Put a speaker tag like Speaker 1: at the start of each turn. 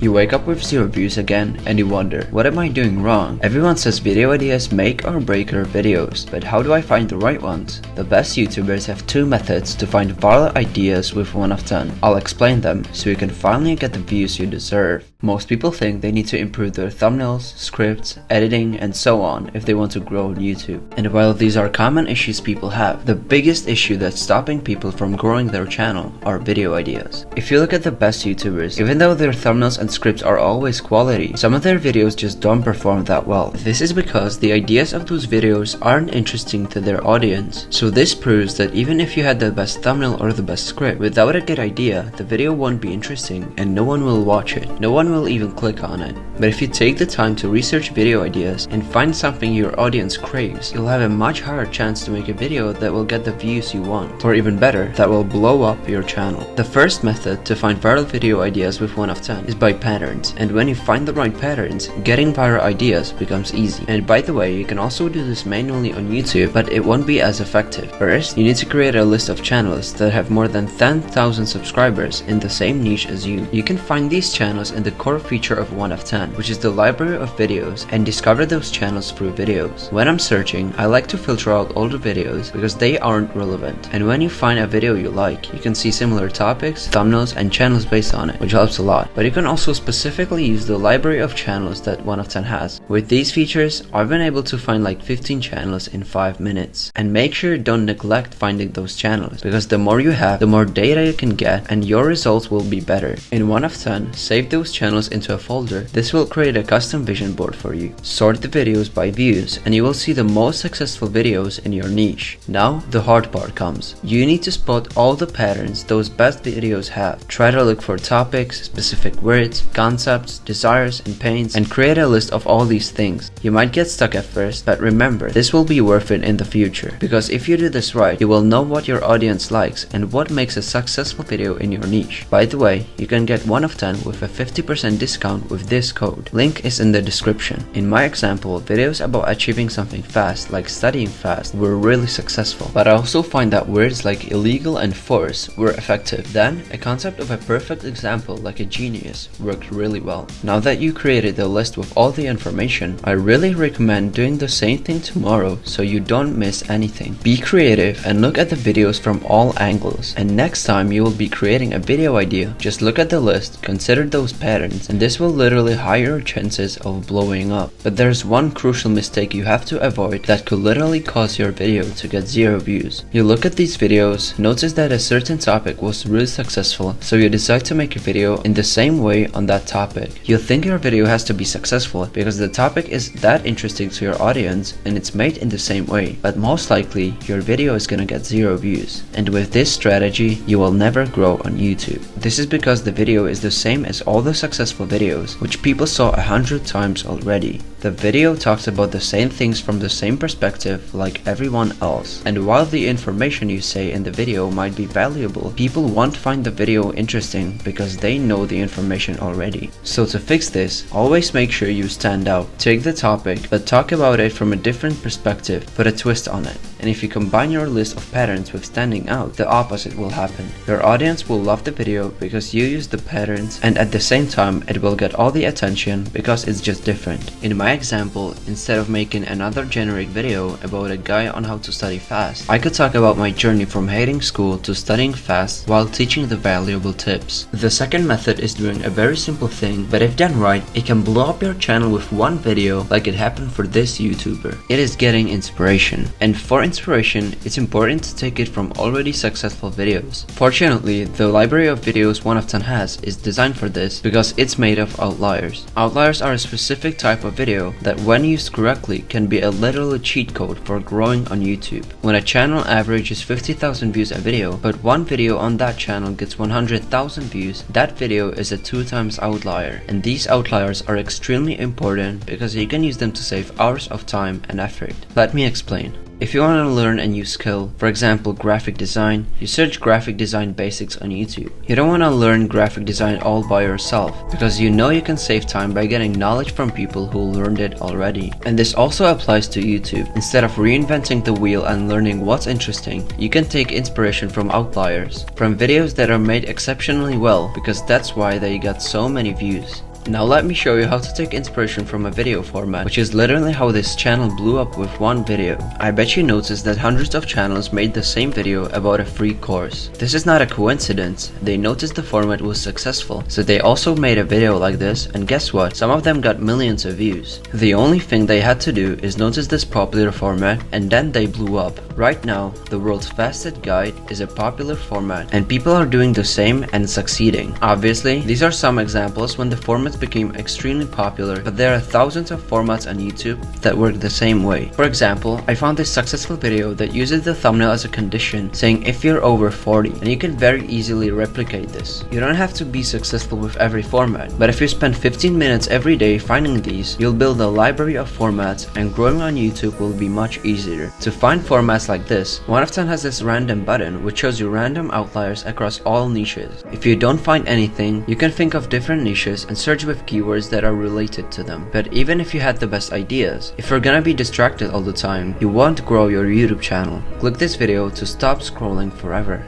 Speaker 1: You wake up with 0 views again and you wonder, what am I doing wrong? Everyone says video ideas make or break your videos, but how do I find the right ones? The best YouTubers have 2 methods to find viral ideas with 1 of 10. I'll explain them so you can finally get the views you deserve. Most people think they need to improve their thumbnails, scripts, editing, and so on if they want to grow on YouTube. And while these are common issues people have, the biggest issue that's stopping people from growing their channel are video ideas. If you look at the best YouTubers, even though their thumbnails and scripts are always quality, some of their videos just don't perform that well. This is because the ideas of those videos aren't interesting to their audience. So this proves that even if you had the best thumbnail or the best script, without a good idea, the video won't be interesting and no one will watch it. No one will even click on it. But if you take the time to research video ideas and find something your audience craves, you'll have a much higher chance to make a video that will get the views you want, or even better, that will blow up your channel. The first method to find viral video ideas with 1 of 10 is by patterns, and when you find the right patterns, getting viral ideas becomes easy. And by the way, you can also do this manually on YouTube, but it won't be as effective. First, you need to create a list of channels that have more than 10,000 subscribers in the same niche as you. You can find these channels in the core feature of 1 of 10, which is the library of videos, and discover those channels through videos. When I'm searching, I like to filter out older videos because they aren't relevant. And when you find a video you like, you can see similar topics, thumbnails, and channels based on it, which helps a lot. But you can also specifically use the library of channels that 1 of 10 has. With these features, I've been able to find like 15 channels in 5 minutes. And make sure you don't neglect finding those channels, because the more you have, the more data you can get, and your results will be better. In 1 of 10, save those channels into a folder. This will create a custom vision board for you. Sort the videos by views, and you will see the most successful videos in your niche. Now, the hard part comes. You need to spot all the patterns those best videos have. Try to look for topics, specific words, concepts, desires, and pains, and create a list of all these things. You might get stuck at first, but remember, this will be worth it in the future, because if you do this right, you will know what your audience likes and what makes a successful video in your niche. By the way, you can get 1 of 10 with a 50% discount with this code. Link is in the description. In my example, videos about achieving something fast, like studying fast, were really successful, but I also find that words like illegal and force were effective. Then, a concept of a perfect example like a genius worked really well. Now that you created the list with all the information, I really recommend doing the same thing tomorrow so you don't miss anything. Be creative and look at the videos from all angles, and next time you will be creating a video idea, just look at the list, consider those patterns, and this will literally higher your chances of blowing up. But there's one crucial mistake you have to avoid that could literally cause your video to get 0 views. You look at these videos, notice that a certain topic was really successful, so you decide to make a video in the same way on that topic. You think your video has to be successful because the topic is that interesting to your audience and it's made in the same way, but most likely your video is gonna get 0 views. And with this strategy, you will never grow on YouTube. This is because the video is the same as all the successful videos, which people saw 100 times already. The video talks about the same things from the same perspective like everyone else. And while the information you say in the video might be valuable, people won't find the video interesting because they know the information already. So to fix this, always make sure you stand out. Take the topic, but talk about it from a different perspective, put a twist on it. And if you combine your list of patterns with standing out, the opposite will happen. Your audience will love the video because you use the patterns, and at the same time it will get all the attention because it's just different. In my example, instead of making another generic video about a guy on how to study fast, I could talk about my journey from hating school to studying fast while teaching the valuable tips. The second method is doing a very simple thing, but if done right, it can blow up your channel with one video like it happened for this YouTuber. It is getting inspiration. And for inspiration, it's important to take it from already successful videos. Fortunately, the library of videos 1 of 10 has is designed for this because it's made of outliers. Outliers are a specific type of video that when used correctly can be a literal cheat code for growing on YouTube. When a channel averages 50,000 views a video, but one video on that channel gets 100,000 views, that video is a 2 times outlier. And these outliers are extremely important because you can use them to save hours of time and effort. Let me explain. If you want to learn a new skill, for example graphic design, you search graphic design basics on YouTube. You don't want to learn graphic design all by yourself, because you know you can save time by getting knowledge from people who learned it already. And this also applies to YouTube. Instead of reinventing the wheel and learning what's interesting, you can take inspiration from outliers, from videos that are made exceptionally well, because that's why they got so many views. Now let me show you how to take inspiration from a video format, which is literally how this channel blew up with one video. I bet you noticed that hundreds of channels made the same video about a free course. This is not a coincidence. They noticed the format was successful, so they also made a video like this, and guess what? Some of them got millions of views. The only thing they had to do is notice this popular format, and then they blew up. Right now, the world's fastest guide is a popular format, and people are doing the same and succeeding. Obviously, these are some examples when the formats became extremely popular, but there are thousands of formats on YouTube that work the same way. For example, I found this successful video that uses the thumbnail as a condition, saying if you're over 40, and you can very easily replicate this. You don't have to be successful with every format, but if you spend 15 minutes every day finding these, you'll build a library of formats, and growing on YouTube will be much easier. To find formats like this, one of them has this random button which shows you random outliers across all niches. If you don't find anything, you can think of different niches and search with keywords that are related to them. But even if you had the best ideas, if you're gonna be distracted all the time, you won't grow your YouTube channel. Click this video to stop scrolling forever.